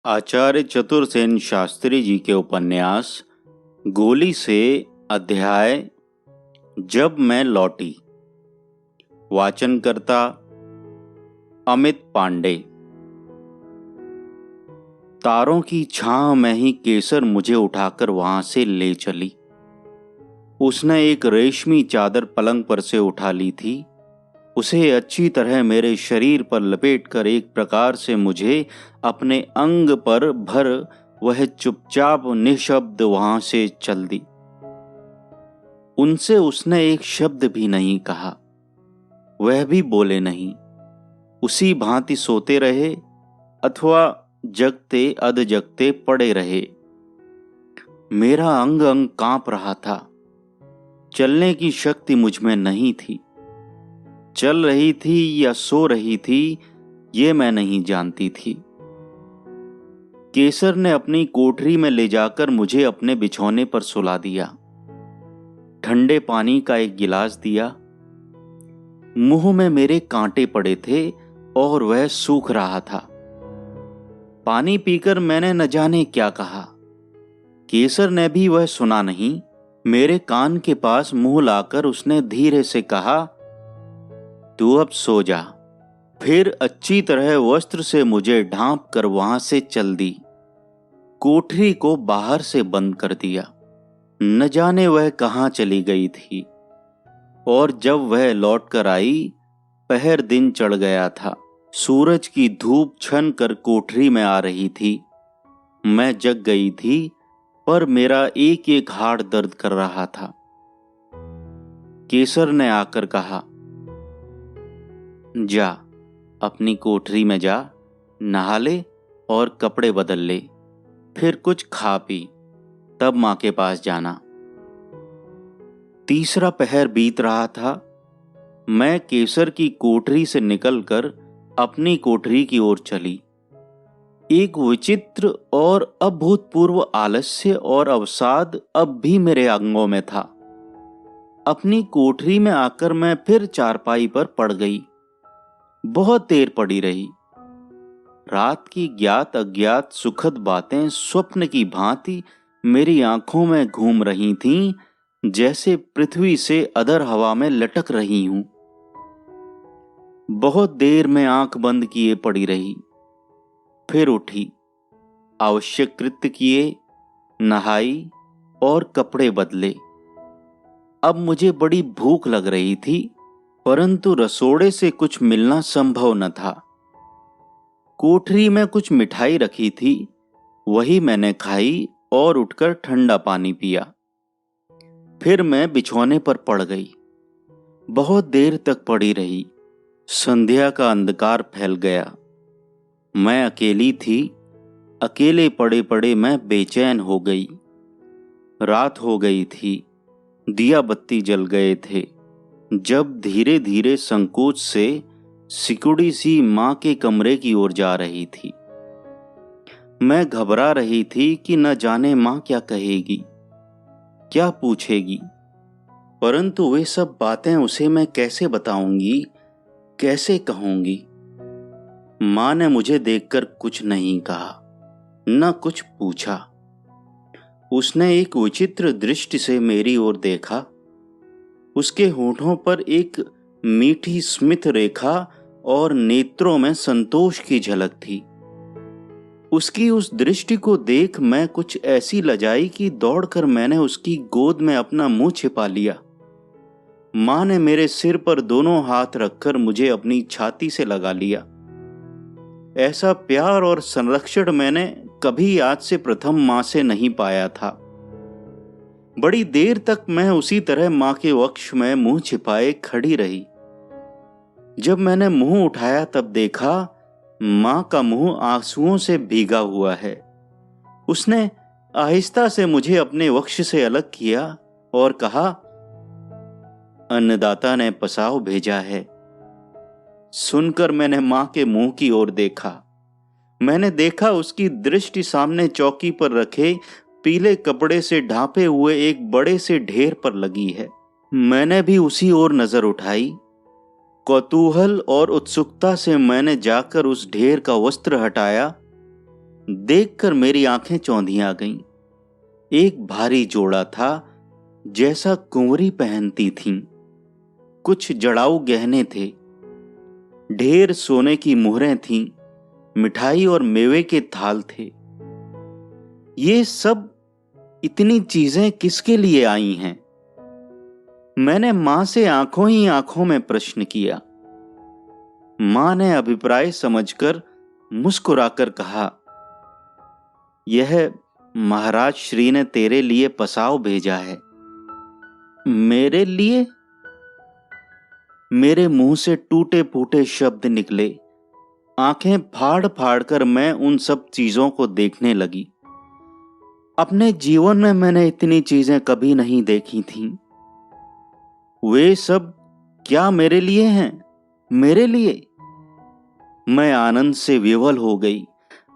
आचार्य चतुरसेन शास्त्री जी के उपन्यास गोली से अध्याय जब मैं लौटी। वाचनकर्ता अमित पांडे। तारों की छांव में ही केसर मुझे उठाकर वहां से ले चली। उसने एक रेशमी चादर पलंग पर से उठा ली थी। उसे अच्छी तरह मेरे शरीर पर लपेटकर एक प्रकार से मुझे अपने अंग पर भर वह चुपचाप निशब्द वहां से चल दी। उनसे उसने एक शब्द भी नहीं कहा, वह भी बोले नहीं। उसी भांति सोते रहे अथवा जगते अध जगते पड़े रहे। मेरा अंग अंग कांप रहा था। चलने की शक्ति मुझ में नहीं थी। चल रही थी या सो रही थी ये मैं नहीं जानती थी। केसर ने अपनी कोठरी में ले जाकर मुझे अपने बिछौने पर सुला दिया। ठंडे पानी का एक गिलास दिया। मुंह में मेरे कांटे पड़े थे और वह सूख रहा था। पानी पीकर मैंने न जाने क्या कहा। केसर ने भी वह सुना नहीं। मेरे कान के पास मुंह लाकर उसने धीरे से कहा, तू अब सो जा। फिर अच्छी तरह वस्त्र से मुझे ढांप कर वहां से चल दी। कोठरी को बाहर से बंद कर दिया। न जाने वह कहां चली गई थी। और जब वह लौट कर आई, पहर दिन चढ़ गया था। सूरज की धूप छन कर कोठरी में आ रही थी। मैं जग गई थी, पर मेरा एक एक हाड़ दर्द कर रहा था। केसर ने आकर कहा, जा अपनी कोठरी में जा, नहा ले और कपड़े बदल ले, फिर कुछ खा पी, तब मां के पास जाना। तीसरा पहर बीत रहा था। मैं केसर की कोठरी से निकलकर अपनी कोठरी की ओर चली। एक विचित्र और अभूतपूर्व आलस्य और अवसाद अब भी मेरे अंगों में था। अपनी कोठरी में आकर मैं फिर चारपाई पर पड़ गई। बहुत देर पड़ी रही। रात की ज्ञात अज्ञात सुखद बातें स्वप्न की भांति मेरी आंखों में घूम रही थीं, जैसे पृथ्वी से अधर हवा में लटक रही हूं। बहुत देर में आंख बंद किए पड़ी रही। फिर उठी, आवश्यक कृत्य किए, नहाई और कपड़े बदले। अब मुझे बड़ी भूख लग रही थी, परंतु रसोड़े से कुछ मिलना संभव न था। कोठरी में कुछ मिठाई रखी थी, वही मैंने खाई और उठकर ठंडा पानी पिया। फिर मैं बिछौने पर पड़ गई। बहुत देर तक पड़ी रही। संध्या का अंधकार फैल गया। मैं अकेली थी। अकेले पड़े पड़े मैं बेचैन हो गई। रात हो गई थी। दिया बत्ती जल गए थे। जब धीरे धीरे संकोच से सिकुड़ी सी मां के कमरे की ओर जा रही थी। मैं घबरा रही थी कि न जाने मां क्या कहेगी, क्या पूछेगी। परंतु वे सब बातें उसे मैं कैसे बताऊंगी, कैसे कहूंगी। मां ने मुझे देखकर कुछ नहीं कहा, न कुछ पूछा। उसने एक विचित्र दृष्टि से मेरी ओर देखा। उसके होठों पर एक मीठी स्मित रेखा और नेत्रों में संतोष की झलक थी। उसकी उस दृष्टि को देख मैं कुछ ऐसी लजाई कि दौड़कर मैंने उसकी गोद में अपना मुंह छिपा लिया। मां ने मेरे सिर पर दोनों हाथ रखकर मुझे अपनी छाती से लगा लिया। ऐसा प्यार और संरक्षण मैंने कभी आज से प्रथम मां से नहीं पाया था। बड़ी देर तक मैं उसी तरह मां के वक्ष में मुंह छिपाए खड़ी रही। जब मैंने मुंह उठाया तब देखा मां का मुंह आंसुओं से भीगा हुआ है। उसने आहिस्ता से मुझे अपने वक्ष से अलग किया और कहा, अन्नदाता ने पसाव भेजा है। सुनकर मैंने मां के मुंह की ओर देखा। मैंने देखा उसकी दृष्टि सामने चौकी पर रखे पीले कपड़े से ढांपे हुए एक बड़े से ढेर पर लगी है। मैंने भी उसी ओर नजर उठाई। कौतूहल और उत्सुकता से मैंने जाकर उस ढेर का वस्त्र हटाया देखकर मेरी आंखें चौंधिया गईं। एक भारी जोड़ा था, जैसा कुंवरी पहनती थीं। कुछ जड़ाऊ गहने थे, ढेर सोने की मुहरें थीं, मिठाई और मेवे के थाल थे। ये सब इतनी चीजें किसके लिए आई हैं? मैंने मां से आंखों ही आंखों में प्रश्न किया। मां ने अभिप्राय समझकर मुस्कुराकर कहा, यह महाराज श्री ने तेरे लिए पसाव भेजा है। मेरे लिए? मेरे मुंह से टूटे फूटे शब्द निकले। आंखें फाड़ फाड़ कर मैं उन सब चीजों को देखने लगी। अपने जीवन में मैंने इतनी चीजें कभी नहीं देखी थीं। वे सब क्या मेरे लिए हैं? मेरे लिए? मैं आनंद से विवल हो गई।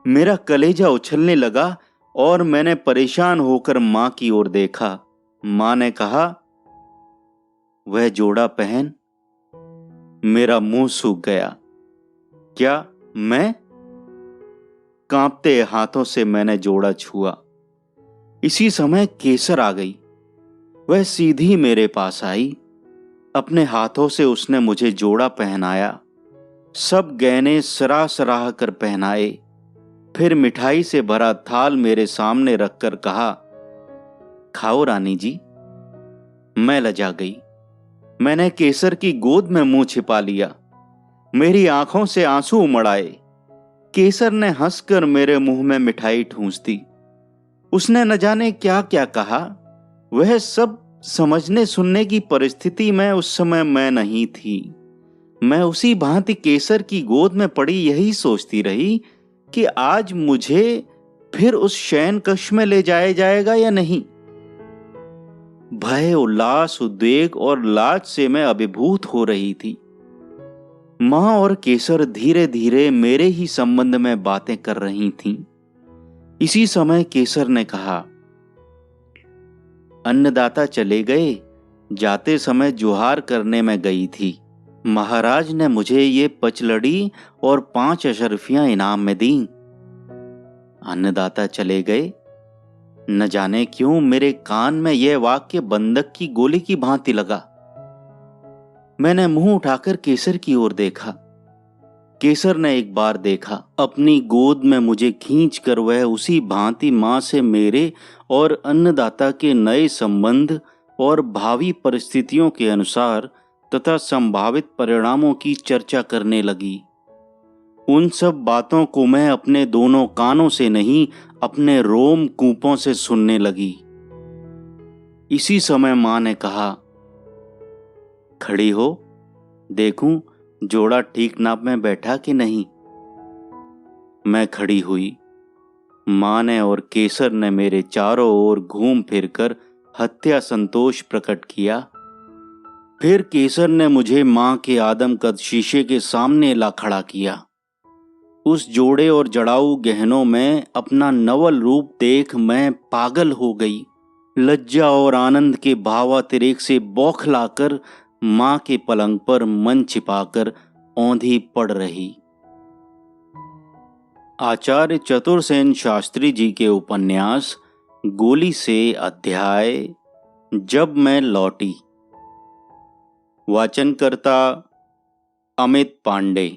मेरा कलेजा उछलने लगा और मैंने परेशान होकर मां की ओर देखा। मां ने कहा, वह जोड़ा पहन। मेरा मुंह सूख गया। क्या मैं? कांपते हाथों से मैंने जोड़ा छुआ। इसी समय केसर आ गई। वह सीधी मेरे पास आई। अपने हाथों से उसने मुझे जोड़ा पहनाया। सब गहने सराह सराह कर पहनाए। फिर मिठाई से भरा थाल मेरे सामने रखकर कहा, खाओ रानी जी। मैं लजा गई। मैंने केसर की गोद में मुंह छिपा लिया। मेरी आंखों से आंसू उमड़ आए। केसर ने हंसकर मेरे मुंह में मिठाई ठूंस दी। उसने न जाने क्या क्या कहा। वह सब समझने सुनने की परिस्थिति में उस समय मैं नहीं थी। मैं उसी भांति केसर की गोद में पड़ी यही सोचती रही कि आज मुझे फिर उस शयन कक्ष में ले जाया जाएगा या नहीं। भय, उल्लास, उद्वेग और लाज से मैं अभिभूत हो रही थी। मां और केसर धीरे धीरे मेरे ही संबंध में बातें कर रही थीं। इसी समय केसर ने कहा, अन्नदाता चले गए। जाते समय जुहार करने में गई थी। महाराज ने मुझे ये पचलड़ी और 5 अशर्फियां इनाम में दी। अन्नदाता चले गए। न जाने क्यों मेरे कान में यह वाक्य बंदक की गोली की भांति लगा। मैंने मुंह उठाकर केसर की ओर देखा। केसर ने एक बार देखा। अपनी गोद में मुझे खींचकर वह उसी भांति मां से मेरे और अन्नदाता के नए संबंध और भावी परिस्थितियों के अनुसार तथा संभावित परिणामों की चर्चा करने लगी। उन सब बातों को मैं अपने दोनों कानों से नहीं, अपने रोम कूपों से सुनने लगी। इसी समय मां ने कहा, खड़ी हो, देखूं जोड़ा ठीक नाप में बैठा कि नहीं। मैं खड़ी हुई। मां ने और केसर ने मेरे चारों ओर घूम फिरकर हत्या संतोष प्रकट किया। फिर केसर ने मुझे मां के आदमकद शीशे के सामने ला खड़ा किया। उस जोड़े और जड़ाऊ गहनों में अपना नवल रूप देख मैं पागल हो गई। लज्जा और आनंद के भावातिरेक से बौखलाकर मां के पलंग पर मन छिपाकर औंधी पड़ रही। आचार्य चतुरसेन शास्त्री जी के उपन्यास गोली से अध्याय जब मैं लौटी। वाचनकर्ता अमित पांडे।